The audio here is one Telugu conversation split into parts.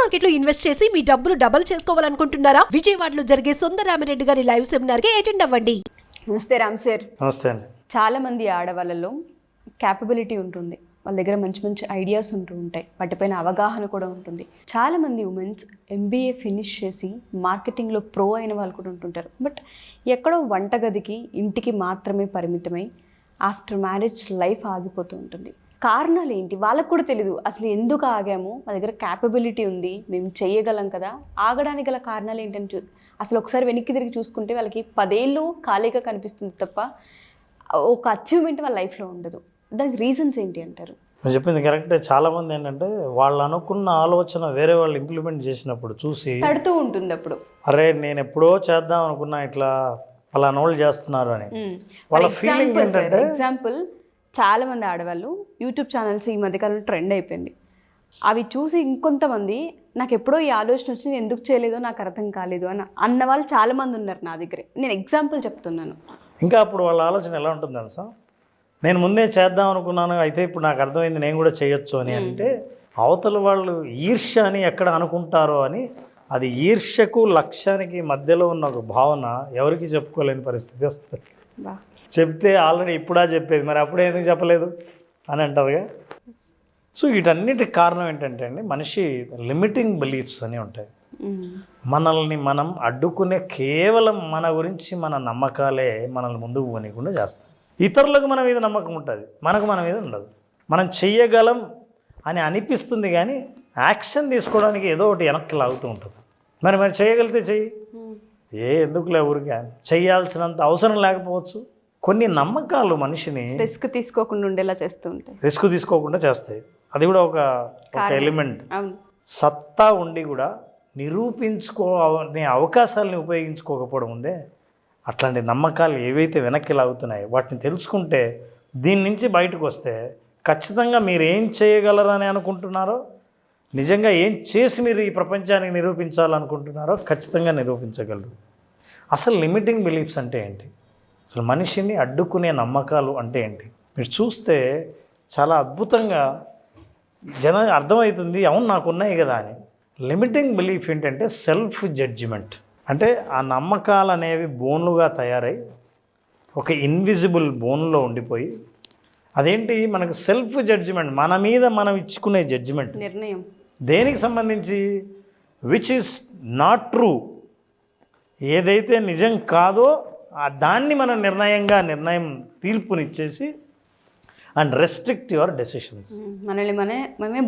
మార్కెట్ లో ఇన్వెస్ట్ చేసి మీ డబ్బులు డబుల్ చేసుకోవాలనుకుంటున్నారా? విజయవాడలో జరిగే సుందరరామిరెడ్డి గారి లైవ్ సెమినార్ కి అటెండ్ అవ్వండి. నమస్తే రామ్ సార్. నమస్తే అండి. చాలా మంది ఆడవాళ్ళలో క్యాపబిలిటీ ఉంటుంది, వాళ్ళ దగ్గర మంచి మంచి ఐడియాస్ ఉంటాయి, వాటిపైన అవగాహన కూడా ఉంటుంది. చాలామంది ఉమెన్స్ MBA ఫినిష్ చేసి మార్కెటింగ్లో ప్రో అయిన వాళ్ళు కూడా ఉంటుంటారు. బట్ ఎక్కడో వంటగదికి ఇంటికి మాత్రమే పరిమితమై ఆఫ్టర్ మ్యారేజ్ లైఫ్ ఆగిపోతూ ఉంటుంది. కారణాలు ఏంటి వాళ్ళకు కూడా తెలీదు. అసలు ఎందుకు ఆగాము, మా దగ్గర క్యాపబిలిటీ ఉంది, మేము చేయగలం కదా, ఆగడానికి గల కారణాలు ఏంటని అసలు ఒకసారి వెనక్కి తిరిగి చూసుకుంటే వాళ్ళకి 10 ఏళ్ళు ఖాళీగా కనిపిస్తుంది తప్ప ఒక అచీవ్మెంట్ వాళ్ళ లైఫ్లో ఉండదు. దానికి రీజన్స్ ఏంటి అంటారు? నేను చెప్పింది కరెక్టే. చాలామంది ఏంటంటే వాళ్ళు అనుకున్న ఆలోచన వేరే వాళ్ళు ఇంప్లిమెంట్ చేసినప్పుడు చూసి తడుతూ ఉంటుంది. అప్పుడు అరే నేను ఎప్పుడో చేద్దాం అనుకున్నా, ఇట్లా పలానోళ్ళు చేస్తున్నారు అని వాళ్ళ ఫీలింగ్ ఏంటంటే. ఎగ్జాంపుల్, చాలామంది ఆడవాళ్ళు యూట్యూబ్ ఛానల్స్ ఈ మధ్యకాలంలో ట్రెండ్ అయిపోయింది. అవి చూసి ఇంకొంతమంది నాకు ఎప్పుడో ఈ ఆలోచన వచ్చి నేను ఎందుకు చేయలేదో నాకు అర్థం కాలేదు అని అన్న వాళ్ళు చాలామంది ఉన్నారు నా దగ్గర. నేను ఎగ్జాంపుల్ చెప్తున్నాను. ఇంకా అప్పుడు వాళ్ళ ఆలోచన ఎలా ఉంటుంది తెలుసా, నేను ముందే చేద్దాం అనుకున్నాను, అయితే ఇప్పుడు నాకు అర్థమైంది నేను కూడా చేయొచ్చు అని. అంటే అవతల వాళ్ళు ఈర్ష్య అని ఎక్కడ అనుకుంటారో అని, అది ఈర్ష్యకు లక్ష్యానికి మధ్యలో ఉన్న ఒక భావన ఎవరికి చెప్పుకోలేని పరిస్థితి వస్తుంది. చెప్తే ఆల్రెడీ ఇప్పుడా చెప్పేది, మరి అప్పుడే ఎందుకు చెప్పలేదు అని అంటారుగా. సో వీటన్నిటికి కారణం ఏంటంటే అండి, మనిషి లిమిటింగ్ బిలీఫ్స్ అని ఉంటాయి. మనల్ని మనం అడ్డుకునే కేవలం మన గురించి మన నమ్మకాలే మనల్ని ముందుకు పోనీయకుండా చేస్తాయి. ఇతరులకు మన మీద నమ్మకం ఉంటుంది, మనకు మన మీద ఉండదు. మనం చెయ్యగలం అని అనిపిస్తుంది కానీ యాక్షన్ తీసుకోవడానికి ఏదో ఒకటి వెనక్కి లాగుతూ ఉంటుంది. మరి చేయగలిగితే చెయ్యి, ఎందుకులే ఊరికే చెయ్యాల్సినంత అవసరం లేకపోవచ్చు. కొన్ని నమ్మకాలు మనిషిని రిస్క్ తీసుకోకుండా ఉండేలా చేస్తూ ఉంటాయి, రిస్క్ తీసుకోకుండా చేస్తాయి. అది కూడా ఒక ఎలిమెంట్. సత్తా ఉండి కూడా నిరూపించుకోనే అవకాశాలని ఉపయోగించుకోకపోవడం ఉందే, అట్లాంటి నమ్మకాలు ఏవైతే వెనక్కి లాగుతున్నాయో వాటిని తెలుసుకుంటే, దీని నుంచి బయటకు వస్తే ఖచ్చితంగా మీరు ఏం చేయగలరని అనుకుంటున్నారో, నిజంగా ఏం చేసి మీరు ఈ ప్రపంచానికి నిరూపించాలనుకుంటున్నారో ఖచ్చితంగా నిరూపించగలరు. అసలు లిమిటింగ్ బిలీఫ్స్ అంటే ఏంటి, అసలు మనిషిని అడ్డుకునే నమ్మకాలు అంటే ఏంటి, మీరు చూస్తే చాలా అద్భుతంగా అర్థమవుతుంది. అవును నాకు ఉన్నాయి కదా అని. లిమిటింగ్ బిలీఫ్ ఏంటంటే సెల్ఫ్ జడ్జిమెంట్. అంటే ఆ నమ్మకాలు అనేవి బోన్లుగా తయారై ఒక ఇన్విజిబుల్ బోన్లో ఉండిపోయి, అదేంటి మనకు సెల్ఫ్ జడ్జిమెంట్, మన మీద మనం ఇచ్చుకునే జడ్జిమెంట్, నిర్ణయం దేనికి సంబంధించి, విచ్ ఈస్ నాట్ ట్రూ, ఏదైతే నిజం కాదో దాన్ని మనం నిర్ణయం తీర్పునిచ్చేసి అండ్ రెస్ట్రిక్ట్ యువర్ డెసిషన్స్. మనల్ని మనమే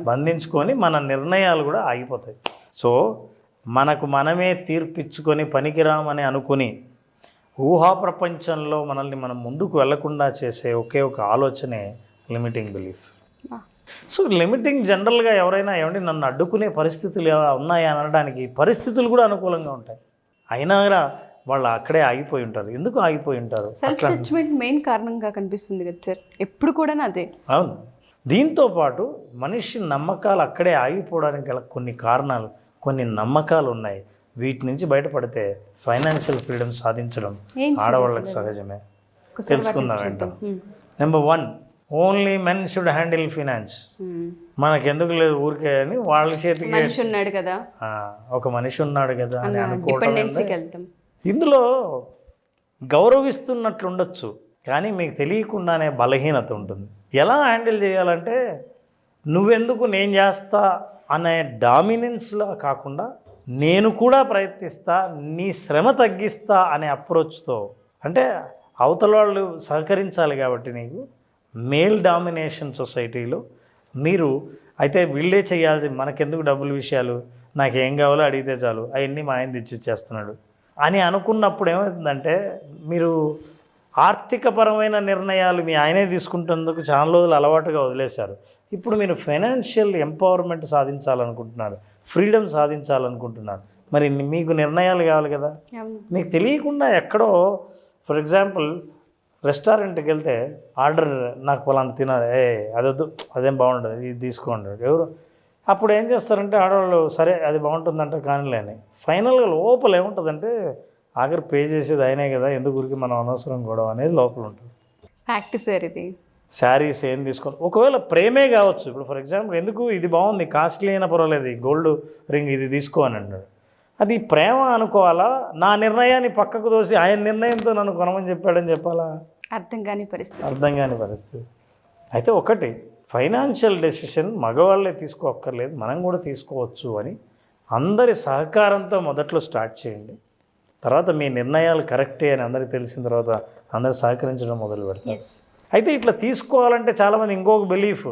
బంధించుకొని మన నిర్ణయాలు కూడా ఆగిపోతాయి. సో మనకు మనమే తీర్పిచ్చుకొని పనికిరామని అనుకుని ఊహా ప్రపంచంలో మనల్ని మనం ముందుకు వెళ్లకుండా చేసే ఒకే ఒక ఆలోచనే లిమిటింగ్ బిలీఫ్. సో లిమిటింగ్ జనరల్గా ఎవరైనా ఏమండి నన్ను అడ్డుకునే పరిస్థితులు ఉన్నాయా అనడానికి పరిస్థితులు కూడా అనుకూలంగా ఉంటాయి, అయినా కూడా వాళ్ళు అక్కడే ఆగిపోయి ఉంటారు. ఎందుకు ఆగిపోయి ఉంటారు? సెల్ఫ్ జడ్జ్మెంట్ మెయిన్ కారణంగా కనిపిస్తుంది కదా సార్, ఎప్పుడు కూడా అదే. అవును. దీంతో పాటు మనిషి నమ్మకాలు అక్కడే ఆగిపోవడానికి గల కొన్ని కారణాలు, కొన్ని నమ్మకాలు ఉన్నాయి. వీటి నుంచి బయటపడితే ఫైనాన్షియల్ ఫ్రీడమ్ సాధించడం ఆడవాళ్ళకి సహజమే. తెలుసుకుందాం ఏంటో. Number 1, only men should handle finance. మనకెందుకు లేదు ఊరికే అని వాళ్ళ చేతికి మనిషి ఉన్నాడు కదా, ఒక మనిషి ఉన్నాడు కదా అని అనుకోవడం. ఇందులో గౌరవిస్తున్నట్లు ఉండొచ్చు, కానీ మీకు తెలియకుండానే బలహీనత ఉంటుంది. ఎలా హ్యాండిల్ చేయాలంటే, నువ్వెందుకు నేను చేస్తా అనే డామినెన్స్లో కాకుండా, నేను కూడా ప్రయత్నిస్తా, నీ శ్రమ తగ్గిస్తా అనే అప్రోచ్తో, అంటే అవతల వాళ్ళు సహకరించాలి కాబట్టి నీకు. మేల్ డామినేషన్ సొసైటీలో మీరు అయితే వీళ్ళే చేయాల్సి, మనకెందుకు డబ్బుల విషయాలు, నాకేం కావాలో అడిగితే చాలు, అవన్నీ మా ఆయన తెచ్చిచ్చేస్తున్నాడు అని అనుకున్నప్పుడు ఏమవుతుందంటే, మీరు ఆర్థికపరమైన నిర్ణయాలు మీ ఆయనే తీసుకుంటున్నందుకు చాలా రోజులు అలవాటుగా వదిలేశారు. ఇప్పుడు మీరు ఫైనాన్షియల్ ఎంపవర్మెంట్ సాధించాలనుకుంటున్నారు, ఫ్రీడమ్ సాధించాలనుకుంటున్నారు, మరి మీకు నిర్ణయాలు కావాలి కదా. మీకు తెలియకుండా ఎక్కడో, ఫర్ ఎగ్జాంపుల్ రెస్టారెంట్కి వెళ్తే ఆర్డర్, నాకు పలానా తినాలి, అదొద్దు, అదేం బాగుండదు, ఇది తీసుకోండి ఎవరు. అప్పుడు ఏం చేస్తారంటే ఆడవాళ్ళు, సరే అది బాగుంటుందంటే కానీలేని. ఫైనల్గా లోపల ఏముంటుందంటే, ఆఖరి పే చేసేది అయినే కదా, ఎందుకు ఊరికి మనం అనవసరం గొడవ అనేది లోపల ఉంటుంది. ఫ్యాక్ట్ సార్ ఇది. శారీస్ ఏం తీసుకోవాలి, ఒకవేళ ప్రేమే కావచ్చు. ఇప్పుడు ఫర్ ఎగ్జాంపుల్ ఎందుకు ఇది బాగుంది కాస్ట్లీ అయినా పర్వాలేదు ఈ గోల్డ్ రింగ్ ఇది తీసుకో అని అన్నాడు, అది ప్రేమ అనుకోవాలా, నా నిర్ణయాన్ని పక్కకు తోసి ఆయన నిర్ణయంతో నన్ను కొనమని చెప్పాడని చెప్పాలా? అర్థం కాని పరిస్థితి. అర్థం కాని పరిస్థితి. అయితే ఒకటి ఫైనాన్షియల్ డెసిషన్ మగవాళ్ళే తీసుకోక్కర్లేదు, మనం కూడా తీసుకోవచ్చు అని అందరి సహకారంతో మొదట్లో స్టార్ట్ చేయండి. తర్వాత మీ నిర్ణయాలు కరెక్టే అని అందరికీ తెలిసిన తర్వాత అందరు సహకరించడం మొదలు పెడతారు. అయితే ఇట్లా తీసుకోవాలంటే చాలామంది ఇంకొక బిలీఫ్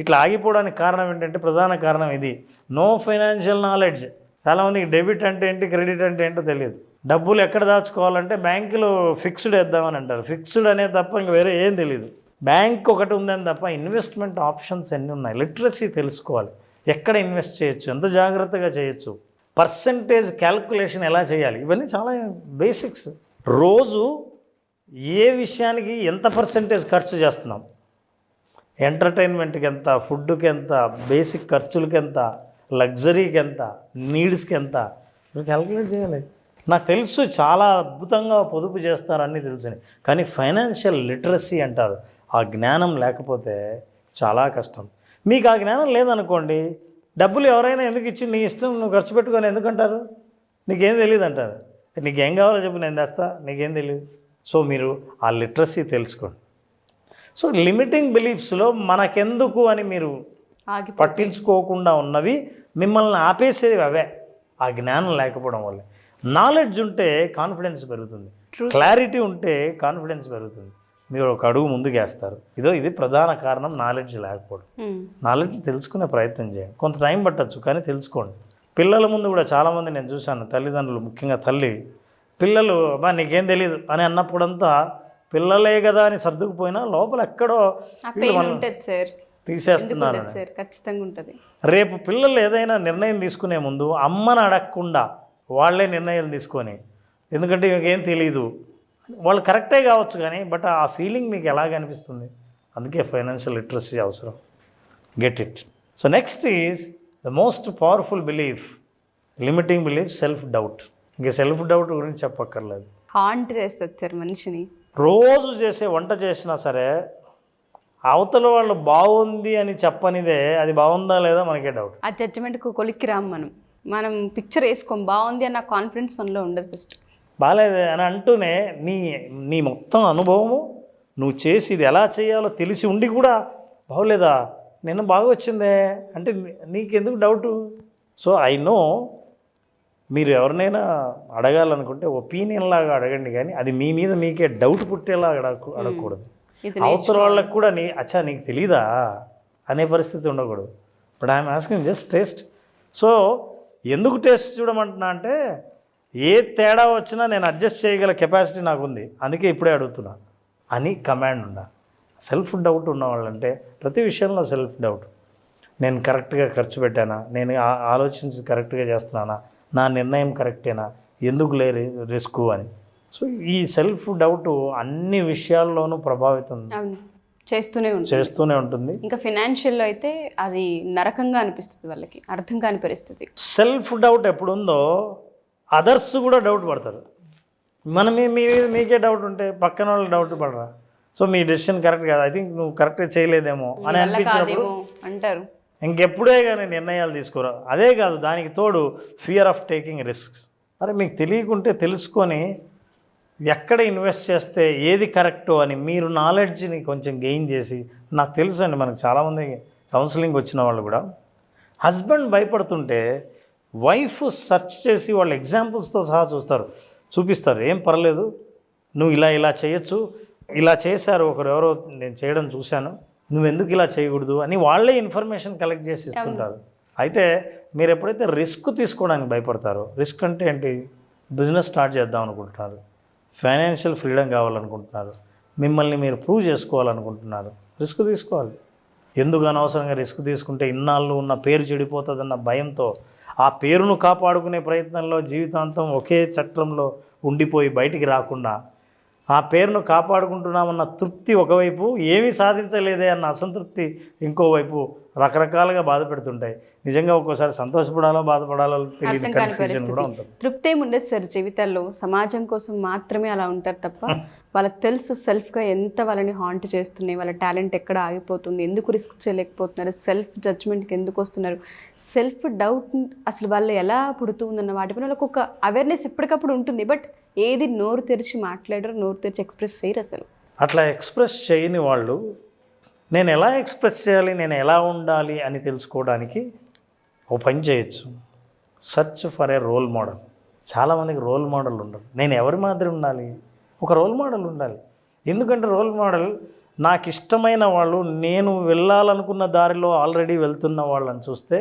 ఇట్లా ఆగిపోవడానికి కారణం ఏంటంటే ప్రధాన కారణం ఇది, నో ఫైనాన్షియల్ నాలెడ్జ్. చాలామందికి డెబిట్ అంటే ఏంటి క్రెడిట్ అంటే ఏంటో తెలియదు. డబ్బులు ఎక్కడ దాచుకోవాలంటే బ్యాంకులో ఫిక్స్డ్ వేద్దామని అంటారు, ఫిక్స్డ్ అనే తప్ప ఇంక వేరే ఏం తెలియదు. బ్యాంక్ ఒకటి ఉందని తప్ప ఇన్వెస్ట్మెంట్ ఆప్షన్స్ ఎన్ని ఉన్నాయి, లిటరసీ తెలుసుకోవాలి, ఎక్కడ ఇన్వెస్ట్ చేయొచ్చు, ఎంత జాగ్రత్తగా చేయొచ్చు, పర్సంటేజ్ క్యాల్కులేషన్ ఎలా చేయాలి, ఇవన్నీ చాలా బేసిక్స్. రోజు ఏ విషయానికి ఎంత పర్సంటేజ్ ఖర్చు చేస్తున్నాం, ఎంటర్టైన్మెంట్కి ఎంత, ఫుడ్కి ఎంత, బేసిక్ ఖర్చులకి ఎంత, లగ్జరీకి ఎంత, నీడ్స్కి ఎంత, ఇవి క్యాల్కులేట్ చేయాలి. నాకు తెలుసు చాలా అద్భుతంగా పొదుపు చేస్తారని తెలుసు, కానీ ఫైనాన్షియల్ లిటరసీ అంటారు, ఆ జ్ఞానం లేకపోతే చాలా కష్టం. మీకు ఆ జ్ఞానం లేదనుకోండి, డబ్బులు ఎవరైనా ఎందుకు ఇచ్చి నీ ఇష్టం నువ్వు ఖర్చు పెట్టుకొని ఎందుకంటారు, నీకేం తెలియదు అంటారు. నీకేం కావాలో చెప్పు నేను తెస్తా, నీకేం తెలియదు. సో మీరు ఆ లిటరసీ తెలుసుకోండి. సో లిమిటింగ్ బిలీఫ్స్లో మనకెందుకు అని మీరు పట్టించుకోకుండా ఉన్నవి మిమ్మల్ని ఆపేసేవి అవే, ఆ జ్ఞానం లేకపోవడం వల్ల. నాలెడ్జ్ ఉంటే కాన్ఫిడెన్స్ పెరుగుతుంది, క్లారిటీ ఉంటే కాన్ఫిడెన్స్ పెరుగుతుంది, మీరు ఒక అడుగు ముందుకేస్తారు. ఇది ప్రధాన కారణం నాలెడ్జ్ లేకపోవడం. నాలెడ్జ్ తెలుసుకునే ప్రయత్నం చేయండి, కొంత టైం పట్టచ్చు కానీ తెలుసుకోండి. పిల్లల ముందు కూడా చాలామంది నేను చూశాను, తల్లిదండ్రులు ముఖ్యంగా తల్లి పిల్లలు అబ్బా నీకేం తెలియదు అని అన్నప్పుడంతా పిల్లలే కదా అని సర్దుకుపోయినా లోపల ఎక్కడో తీసేస్తున్నారు. రేపు పిల్లలు ఏదైనా నిర్ణయం తీసుకునే ముందు అమ్మని అడగకుండా వాళ్ళే నిర్ణయాలు తీసుకొని, ఎందుకంటే మీకేం తెలియదు, వాళ్ళు కరెక్టే కావచ్చు కానీ బట్ ఆ ఫీలింగ్ మీకు ఎలాగ అనిపిస్తుంది, అందుకే ఫైనాన్షియల్ లిటరసీ అవసరం. Get it. So next is the most powerful belief, limiting belief, self doubt. ఇంకా సెల్ఫ్ డౌట్ గురించి చెప్పక్కర్లేదు, హాంట్ చేస్తుంది సార్ మనిషిని. రోజు చేసే వంట చేసినా సరే అవతల వాళ్ళు బాగుంది అని చెప్పనిదే అది బాగుందా లేదా మనకే డౌట్. ఆ జడ్జిమెంట్కు కొలిక్కి రాము మనం పిక్చర్ వేసుకోం, బాగుంది అన్న కాన్ఫిడెన్స్ మనలో ఉండదు. ఫస్ట్ బాగాలేదు అని అంటూనే నీ మొత్తం అనుభవము నువ్వు చేసి ఇది ఎలా చేయాలో తెలిసి ఉండి కూడా బాగోలేదా, నేను బాగా వచ్చిందే అంటే నీకెందుకు డౌటు. సో ఐ నో మీరు ఎవరినైనా అడగాలనుకుంటే ఒపీనియన్ లాగా అడగండి, కానీ అది మీ మీద మీకే డౌట్ పుట్టేలా అడగకూడదు. అవతల వాళ్ళకి కూడా అచ్చా నీకు తెలీదా అనే పరిస్థితి ఉండకూడదు. But I'm asking just taste. So ఎందుకు టేస్ట్ చూడమంటున్నా అంటే ఏ తేడా వచ్చినా నేను అడ్జస్ట్ చేయగల కెపాసిటీ నాకు ఉంది, అందుకే ఇప్పుడే అడుగుతున్నా అని కమాండ్ ఉండాలి. సెల్ఫ్ డౌట్ ఉన్నవాళ్ళంటే ప్రతి విషయంలో సెల్ఫ్ డౌట్, నేను కరెక్ట్గా ఖర్చు పెట్టానా, నేను ఆలోచించి కరెక్ట్గా చేస్తున్నానా, నా నిర్ణయం కరెక్టేనా, ఎందుకు లేరు రిస్క్ అని. సో ఈ సెల్ఫ్ డౌట్ అన్ని విషయాల్లోనూ ప్రభావితం చేస్తూనే ఉంటుంది. ఇంకా ఫినాన్షియల్లో అయితే అది నరకంగా అనిపిస్తుంది, వాళ్ళకి అర్థం కాని పరిస్థితి. సెల్ఫ్ డౌట్ ఎప్పుడుందో అదర్స్ కూడా డౌట్ పడతారు. మీకే డౌట్ ఉంటే పక్కన వాళ్ళు డౌట్ పడరా, సో మీ డెసిషన్ కరెక్ట్ కాదు, ఐ థింక్ నువ్వు కరెక్ట్గా చేయలేదేమో అని అనిపించినప్పుడు అంటారు. ఇంకెప్పుడే కానీ నిర్ణయాలు తీసుకోరా. అదే కాదు, దానికి తోడు ఫియర్ ఆఫ్ టేకింగ్ రిస్క్స్. అరే మీకు తెలియకుంటే తెలుసుకొని ఎక్కడ ఇన్వెస్ట్ చేస్తే ఏది కరెక్టో అని మీరు నాలెడ్జ్ని కొంచెం గెయిన్ చేసి, నాకు తెలుసు అండి మనకు చాలామంది కౌన్సిలింగ్ వచ్చిన వాళ్ళు కూడా హస్బెండ్ భయపడుతుంటే వైఫ్ సెర్చ్ చేసి వాళ్ళ ఎగ్జాంపుల్స్తో సహా చూపిస్తారు, ఏం పర్లేదు నువ్వు ఇలా చేయొచ్చు, ఇలా చేశారు ఒకరు ఎవరో నేను చేయడం చూశాను, నువ్వెందుకు ఇలా చేయకూడదు అని వాళ్ళే ఇన్ఫర్మేషన్ కలెక్ట్ చేసి ఇస్తుంటారు. అయితే మీరు ఎప్పుడైతే రిస్క్ తీసుకోవడానికి భయపడతారో, రిస్క్ అంటే ఏంటి, బిజినెస్ స్టార్ట్ చేద్దాం అనుకుంటున్నారు, ఫైనాన్షియల్ ఫ్రీడమ్ కావాలనుకుంటున్నారు, మిమ్మల్ని మీరు ప్రూవ్ చేసుకోవాలనుకుంటున్నారు, రిస్క్ తీసుకోవాలి. ఎందుకు అనవసరంగా రిస్క్ తీసుకుంటే ఇన్నాళ్ళు ఉన్న పేరు చెడిపోతుందన్న భయంతో ఆ పేరును కాపాడుకునే ప్రయత్నంలో జీవితాంతం ఒకే చట్రంలో ఉండిపోయి బయటికి రాకుండా ఆ పేరును కాపాడుకుంటున్నామన్న తృప్తి ఒకవైపు, ఏమీ సాధించలేదే అన్న అసంతృప్తి ఇంకోవైపు రకరకాలుగా బాధ పెడుతుంటాయి. నిజంగా ఒక్కోసారి సంతోషపడాలో బాధపడాలో తెలియని కన్ఫ్యూజన్ కూడా ఉంటుంది. తృప్తి ఏమి ఉండదు సార్ జీవితాల్లో, సమాజం కోసం మాత్రమే అలా ఉంటారు తప్ప వాళ్ళకి తెలుసు సెల్ఫ్గా ఎంత వాళ్ళని హాంట్ చేస్తున్నాయి, వాళ్ళ టాలెంట్ ఎక్కడ ఆగిపోతుంది, ఎందుకు రిస్క్ చేయలేకపోతున్నారు, సెల్ఫ్ జడ్జ్మెంట్కి ఎందుకు వస్తున్నారు, సెల్ఫ్ డౌట్ అసలు వాళ్ళు ఎలా పుడుతుందన్న వాటిపైన వాళ్ళకి ఒక అవేర్నెస్ ఎప్పటికప్పుడు ఉంటుంది. బట్ ఏది నోరు తెరిచి మాట్లాడరు, నోరు తెరిచి ఎక్స్ప్రెస్ చేయరు అసలు. అట్లా ఎక్స్ప్రెస్ చేయని వాళ్ళు నేను ఎలా ఎక్స్ప్రెస్ చేయాలి, నేను ఎలా ఉండాలి అని తెలుసుకోవడానికి ఓ పని చేయొచ్చు. Search for a role model. చాలామందికి రోల్ మోడల్ ఉండరు. నేను ఎవరి మాదిరి ఉండాలి? ఒక రోల్ మోడల్ ఉండాలి. ఎందుకంటే రోల్ మోడల్ నాకు ఇష్టమైన వాళ్ళు, నేను వెళ్ళాలనుకున్న దారిలో ఆల్రెడీ వెళ్తున్న వాళ్ళని చూస్తే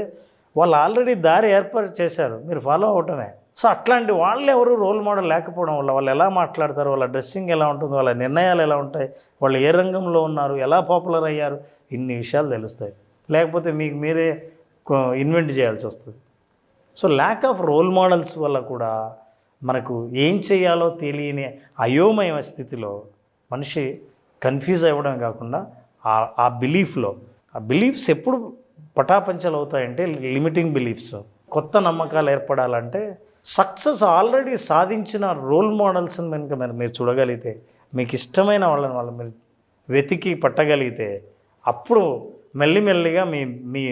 వాళ్ళు ఆల్రెడీ దారి ఏర్పాటు చేశారు, మీరు ఫాలో అవటమే. సో అట్లాంటి వాళ్ళు ఎవరు రోల్ మోడల్ లేకపోవడం వల్ల వాళ్ళు ఎలా మాట్లాడతారు, వాళ్ళ డ్రెస్సింగ్ ఎలా ఉంటుంది, వాళ్ళ నిర్ణయాలు ఎలా ఉంటాయి, వాళ్ళు ఏ రంగంలో ఉన్నారు, ఎలా పాపులర్ అయ్యారు, ఇన్ని విషయాలు తెలుస్తాయి. లేకపోతే మీకు మీరే ఇన్వెంట్ చేయాల్సి వస్తుంది. So lack of role models వల్ల కూడా మనకు ఏం చేయాలో తెలియని అయోమయ స్థితిలో మనిషి కన్ఫ్యూజ్ అవ్వడం కాకుండా ఆ బిలీఫ్స్ ఎప్పుడు పటాపంచలు అవుతాయంటే లిమిటింగ్ బిలీఫ్స్. కొత్త నమ్మకాలు ఏర్పడాలంటే సక్సెస్ ఆల్రెడీ సాధించిన రోల్ మోడల్స్ని కనుక మీరు చూడగలిగితే, మీకు ఇష్టమైన వాళ్ళని మీరు వెతికి పట్టగలిగితే, అప్పుడు మెల్లిమెల్లిగా మీ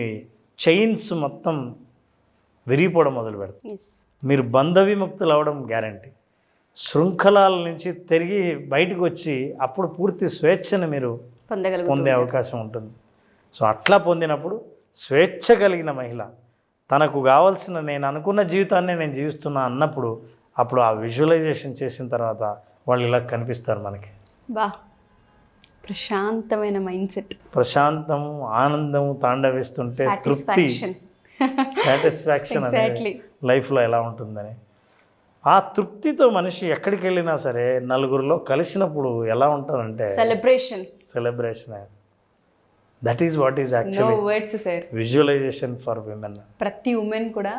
చైన్స్ మొత్తం విరిగిపోవడం మొదలు పెడతాయి. మీరు బంధ విముక్తులు అవ్వడం గ్యారంటీ. శృంఖలాల నుంచి తిరిగి బయటకు వచ్చి అప్పుడు పూర్తి స్వేచ్ఛను మీరు పొందే అవకాశం ఉంటుంది. సో అట్లా పొందినప్పుడు స్వేచ్ఛ కలిగిన మహిళ తనకు కావాల్సిన నేను అనుకున్న జీవితాన్ని నేను జీవిస్తున్నా అన్నప్పుడు అప్పుడు ఆ విజువలైజేషన్ చేసిన తర్వాత వాళ్ళు ఇలా కనిపిస్తారు మనకి. బా ప్రశాంతమైన మైండ్ సెట్, ప్రశాంతము, ఆనందము తాండవిస్తుంటే తృప్తి, సాటిస్ఫాక్షన్ అనేది లైఫ్లో ఎలా ఉంటుందని. ఆ తృప్తితో మనిషి ఎక్కడికి వెళ్ళినా సరే నలుగురిలో కలిసినప్పుడు ఎలా ఉంటారంటే celebration. That is what is actually visualization for women. ప్రతి ఉమెన్ కూడా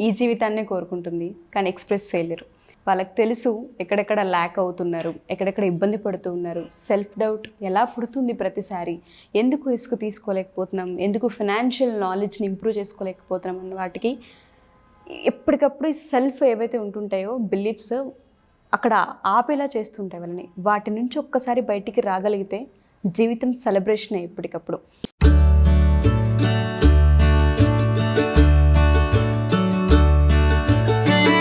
ఈ జీవితాన్నే కోరుకుంటుంది, కానీ ఎక్స్ప్రెస్ చేయలేరు. వాళ్ళకి తెలుసు ఎక్కడెక్కడ ల్యాక్ అవుతున్నారు, ఎక్కడెక్కడ ఇబ్బంది పడుతూ ఉన్నారు, సెల్ఫ్ డౌట్ ఎలా పుడుతుంది ప్రతిసారి, ఎందుకు రిస్క్ తీసుకోలేకపోతున్నాం, ఎందుకు ఫినాన్షియల్ నాలెడ్జ్ని ఇంప్రూవ్ చేసుకోలేకపోతున్నాం అన్న వాటికి ఎప్పటికప్పుడు ఈ సెల్ఫ్ ఏవైతే ఉంటుంటాయో బిలీఫ్స్ అక్కడ ఆపేలా చేస్తుంటాయి వాళ్ళని. వాటి నుంచి ఒక్కసారి బయటికి రాగలిగితే జీవితం సెలబ్రేషన్ ఎప్పటికప్పుడు.